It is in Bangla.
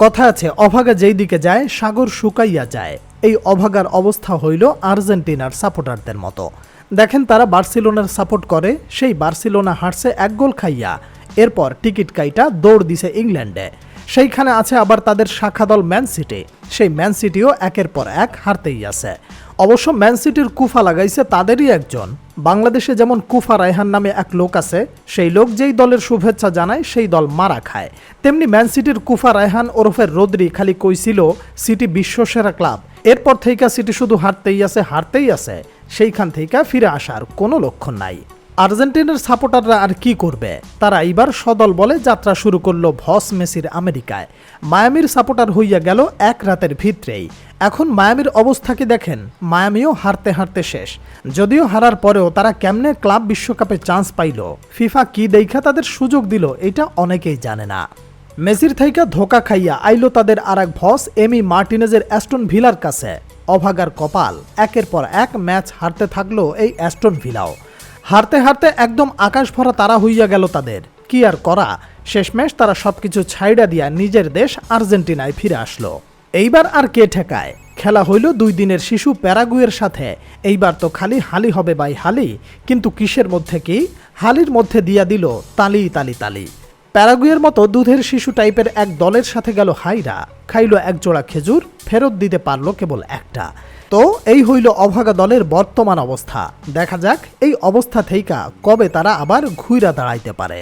কথা আছে অভাগা যেই দিকে যায় সাগর শুকাইয়া যায়। এই অভাগার অবস্থা হইল আর্জেন্টিনার সাপোর্টারদের মতো। দেখেন তারা বার্সেলোনার সাপোর্ট করে, সেই বার্সেলোনা হারছে 1 গোল খাইয়া। এরপর টিকিট কাইটা দৌড় দিছে ইংল্যান্ডে। সেইখানে আছে আবার তাদের শাখা দল ম্যান সিটি। সেই ম্যান সিটিও একের পর এক হারতেই আছে। অবশ্য ম্যান সিটির কুফা লাগাইছে তাদেরই একজন। বাংলাদেশে যেমন কুফা রায়হান নামে এক লোক আছে, সেই লোক যেই দলের শুভেচ্ছা জানায় সেই দল মারা খায়। তেমনি ম্যান সিটির কুফা রায়হান ওরফের রোদ্রি খালি কইছিল সিটি বিশ্বসেরা ক্লাব। এরপর থেকে সিটি শুধু হারতেই আছে। সেইখান থেকে ফিরে আসার কোনো লক্ষণ নাই। আর্জেন্টিনার সাপোর্টাররা আর কি করবে? তারা এইবার সদল বলে যাত্রা শুরু করলো ভস মেসির আমেরিকায়। মায়ামির সাপোর্টার হইয়া গেল এক রাতের ভিতরেই। এখন মায়ামির অবস্থা কি দেখেন, মায়ামিও হারতে শেষ। যদিও হারার পরেও তারা কেমনে ক্লাব বিশ্বকাপে চান্স পাইল, ফিফা কি দেখা তাদের সুযোগ দিল, এটা অনেকেই জানে না। মেসির থাইকা ধোকা খাইয়া আইলো তাদের আর এক ভস এমি মার্টিনেজের অ্যাস্টন ভিলার কাছে। অভাগার কপাল, একের পর এক ম্যাচ হারতে থাকলো এই অ্যাস্টন ভিলাও। হারতে একদম আকাশ ভরা তারা হইয়া গেল তাদের। কি আর করা, শেষমেশ তারা সবকিছু ছাইড়া দিয়া নিজের দেশ আর্জেন্টিনায় ফিরে আসলো। এইবার আর কে ঠেকায়? খেলা হইল 2 দিনের শিশু প্যারাগুয়ের সাথে। এইবার তো খালি হালি হবে বাই হালি। কিন্তু কিসের মধ্যে কি? হালির মধ্যে দিয়া দিল তালি। প্যারাগুয়ের মতো দুধের শিশু টাইপের এক দলের সাথে গেল হাইরা, খাইল 1 জোড়া খেজুর, ফেরত দিতে পারলো কেবল একটা। তো এই হইল অভাগা দলের বর্তমান অবস্থা। দেখা যাক এই অবস্থা থেইকা কবে তারা আবার ঘুইরা দাঁড়াইতে পারে।